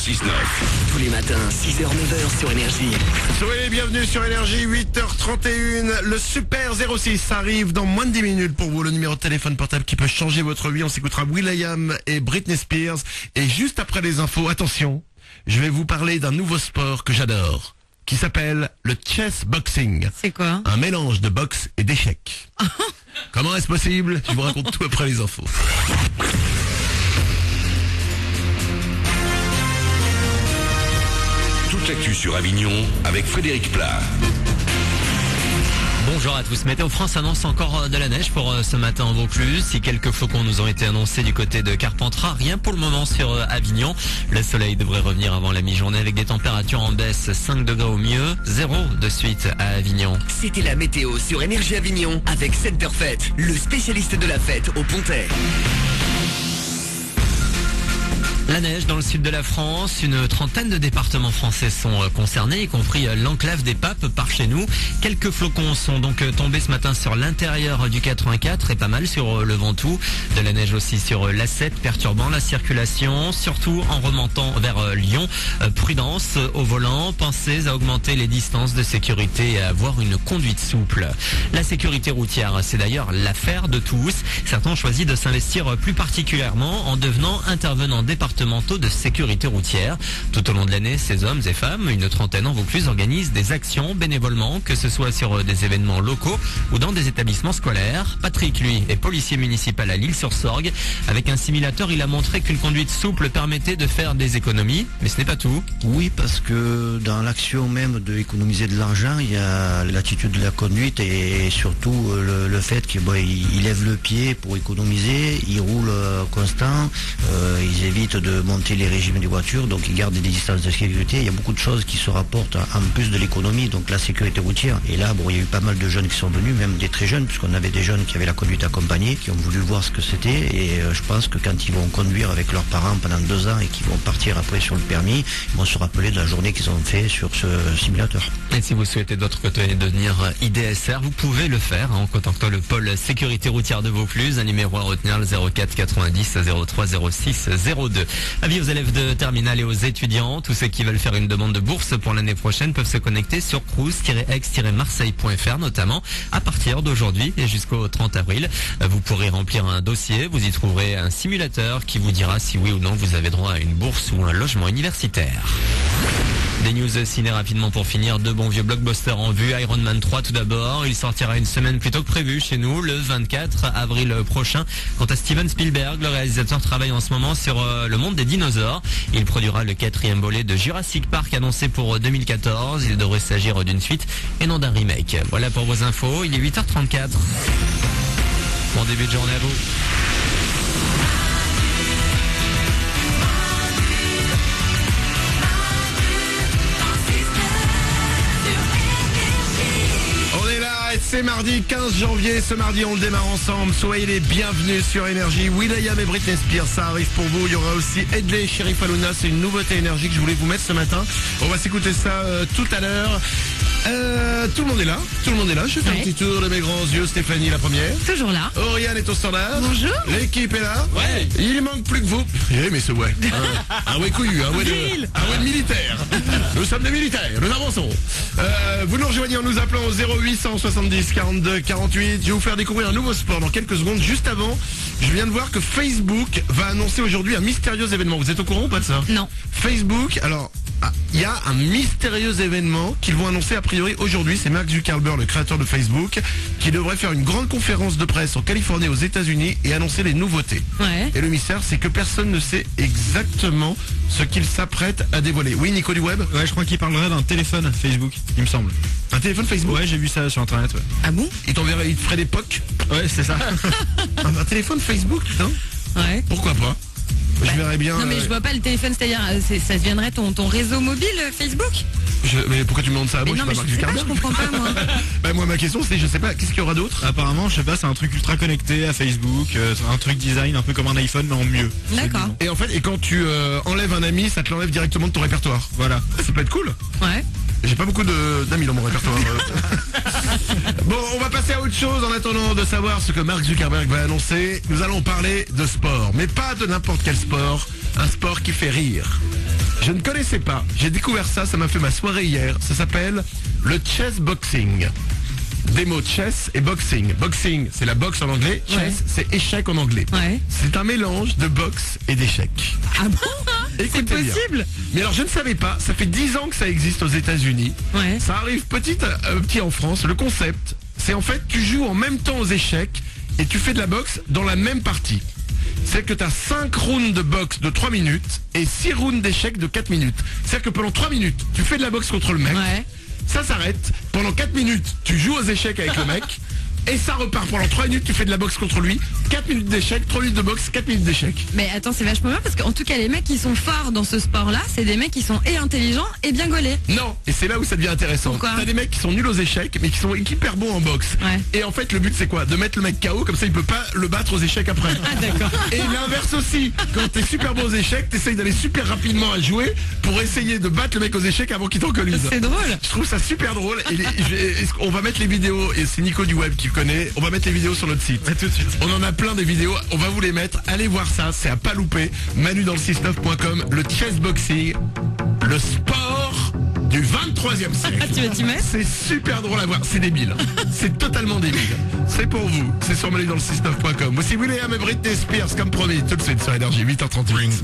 Tous les matins, 6h, 9h sur Énergie. Soyez les bienvenus sur Énergie, 8h31. Le Super 06 arrive dans moins de 10 minutes pour vous. Le numéro de téléphone portable qui peut changer votre vie. On s'écoutera will.i.am et Britney Spears. Et juste après les infos, attention, je vais vous parler d'un nouveau sport que j'adore, qui s'appelle le chess boxing. C'est quoi? Un mélange de boxe et d'échecs. Comment est-ce possible? Je vous raconte tout après les infos. Toute l'actu sur Avignon avec Frédéric Plat. Bonjour à tous. Météo France annonce encore de la neige pour ce matin en Vaucluse. Si quelques flocons nous ont été annoncés du côté de Carpentras, rien pour le moment sur Avignon. Le soleil devrait revenir avant la mi-journée avec des températures en baisse, 5 degrés au mieux, 0 de suite à Avignon. C'était la météo sur Énergie Avignon avec Centerfait, le spécialiste de la fête au Pontet. La neige dans le sud de la France, une trentaine de départements français sont concernés, y compris l'enclave des Papes par chez nous. Quelques flocons sont donc tombés ce matin sur l'intérieur du 84 et pas mal sur le Ventoux. De la neige aussi sur l'A7, perturbant la circulation, surtout en remontant vers Lyon. Prudence au volant, pensez à augmenter les distances de sécurité et à avoir une conduite souple. La sécurité routière, c'est d'ailleurs l'affaire de tous. Certains ont choisi de s'investir plus particulièrement en devenant intervenants départementaux de sécurité routière. Tout au long de l'année, ces hommes et femmes, une trentaine en Vaucluse, organisent des actions bénévolement, que ce soit sur des événements locaux ou dans des établissements scolaires. Patrick, lui, est policier municipal à l'Isle-sur-Sorgue. Avec un simulateur, il a montré qu'une conduite souple permettait de faire des économies, mais ce n'est pas tout. Oui, parce que dans l'action même d'économiser de l'argent, il y a l'attitude de la conduite et surtout le fait qu'il lève le pied pour économiser, il roule constant, ils évitent de monter les régimes des voitures, donc ils gardent des distances de sécurité. Il y a beaucoup de choses qui se rapportent en plus de l'économie, donc la sécurité routière. Et là, il y a eu pas mal de jeunes qui sont venus, même des très jeunes, puisqu'on avait des jeunes qui avaient la conduite accompagnée, qui ont voulu voir ce que c'était. Et je pense que quand ils vont conduire avec leurs parents pendant 2 ans et qu'ils vont partir après sur le permis, ils vont se rappeler de la journée qu'ils ont fait sur ce simulateur. Et si vous souhaitez de votre côté devenir IDSR, vous pouvez le faire en contactant le pôle sécurité routière de Vaucluse. Un numéro à retenir, le 04 90 03 06 02. Avis aux élèves de terminale et aux étudiants, tous ceux qui veulent faire une demande de bourse pour l'année prochaine peuvent se connecter sur cruz-ex-marseille.fr notamment à partir d'aujourd'hui et jusqu'au 30 avril. Vous pourrez remplir un dossier, vous y trouverez un simulateur qui vous dira si oui ou non vous avez droit à une bourse ou un logement universitaire. Des news ciné rapidement pour finir. 2 bons vieux blockbusters en vue. Iron Man 3 tout d'abord. Il sortira une semaine plus tôt que prévu chez nous, le 24 avril prochain. Quant à Steven Spielberg, le réalisateur travaille en ce moment sur le monde des dinosaures. Il produira le 4e volet de Jurassic Park annoncé pour 2014. Il devrait s'agir d'une suite et non d'un remake. Voilà pour vos infos. Il est 8h34. Bon début de journée à vous. C'est mardi 15 janvier, ce mardi on le démarre ensemble, soyez les bienvenus sur Énergie. will.i.am et Britney Spears, ça arrive pour vous. Il y aura aussi Edley, Sheriff Aluna, c'est une nouveauté Énergie que je voulais vous mettre ce matin. On va s'écouter ça tout à l'heure. Tout le monde est là, je fais un petit tour de mes grands yeux. Stéphanie la première. Toujours là. Oriane est au standard. Bonjour. L'équipe est là. Ouais. Il manque plus que vous. Eh mais ce ouais. Un ouais couillu, un ouais de militaire. Nous sommes des militaires, nous avançons. Vous nous rejoignez en nous appelant au 0800 70 42 48. Je vais vous faire découvrir un nouveau sport dans quelques secondes. Juste avant, je viens de voir que Facebook va annoncer aujourd'hui un mystérieux événement. Vous êtes au courant ou pas de ça? Non. Facebook, alors... il y a un mystérieux événement qu'ils vont annoncer a priori aujourd'hui. C'est Mark Zuckerberg, le créateur de Facebook, qui devrait faire une grande conférence de presse en Californie et aux États-Unis et annoncer les nouveautés. Ouais. Et le mystère, c'est que personne ne sait exactement ce qu'il s'apprête à dévoiler. Oui, Nico du web? Ouais, je crois qu'il parlerait d'un téléphone Facebook, il me semble. Un téléphone Facebook? Ouais, j'ai vu ça sur internet, ouais. Ah bon? Il t'enverrait, il te ferait des POC? Ouais, c'est ça. Un téléphone Facebook, putain? Ouais. Pourquoi pas? Je verrais bien. Non mais je vois pas le téléphone, c'est-à-dire ça deviendrait ton réseau mobile Facebook? Mais pourquoi tu me demandes ça? Mais Moi, non, je mais suis je pas sais Mark pas, je Zuckerberg. comprends pas moi. Bah moi ma question c'est, je sais pas, qu'est-ce qu'il y aura d'autre? Apparemment, je sais pas, c'est un truc ultra connecté à Facebook, un truc design un peu comme un iPhone mais en mieux. D'accord. Et en fait, et quand tu enlèves un ami, ça te l'enlève directement de ton répertoire. Voilà. Ça peut être cool. Ouais. J'ai pas beaucoup d'amis dans mon répertoire. Bon, on va passer à autre chose en attendant de savoir ce que Mark Zuckerberg va annoncer. Nous allons parler de sport, mais pas de n'importe quel sport, un sport qui fait rire. Je ne connaissais pas, j'ai découvert ça m'a fait ma soirée hier. Ça s'appelle le chess boxing. Des mots chess et boxing. Boxing, c'est la boxe en anglais. Chess, Ouais. c'est échec en anglais. Ouais. C'est un mélange de boxe et d'échec. Ah bon? Écoutez C'est bien. possible? Mais alors je ne savais pas, ça fait 10 ans que ça existe aux États-Unis. Ouais. Ça arrive petit à petit en France. Le concept, c'est en fait tu joues en même temps aux échecs et tu fais de la boxe dans la même partie. C'est que tu as 5 rounds de boxe de 3 minutes et 6 rounds d'échecs de 4 minutes. C'est-à-dire que pendant 3 minutes, tu fais de la boxe contre le mec. Ouais. Ça s'arrête. Pendant 4 minutes, tu joues aux échecs avec le mec. Et ça repart pendant 3 minutes, tu fais de la boxe contre lui. 4 minutes d'échecs, 3 minutes de boxe, 4 minutes d'échecs. Mais attends, c'est vachement bien parce qu'en tout cas, les mecs qui sont forts dans ce sport-là, c'est des mecs qui sont et intelligents et bien gaulés. Non, et c'est là où ça devient intéressant. Pourquoi? T'as des mecs qui sont nuls aux échecs, mais qui sont hyper bons en boxe. Ouais. Et en fait, le but c'est quoi? De mettre le mec KO, comme ça il peut pas le battre aux échecs après. Ah d'accord. Et l'inverse aussi. Quand t'es super bon aux échecs, t'essayes d'aller super rapidement à jouer pour essayer de battre le mec aux échecs avant qu'il t'encolise. C'est drôle. Je trouve ça super drôle. Et on va mettre les vidéos, et c'est Nico du web qui connaît, on va mettre les vidéos sur notre site. Tout de suite. On en a plein des vidéos, on va vous les mettre. Allez voir ça, c'est à pas louper. Manu dans le 69.com, le chess boxing, le sport du 23e siècle. Ah, tu vas t'y mettre? C'est super drôle à voir, c'est débile. C'est totalement débile. C'est pour vous, c'est sur Manu dans le 69.com. Voici Will.i.am et Britney Spears comme promis, tout de suite sur Énergie 8h38.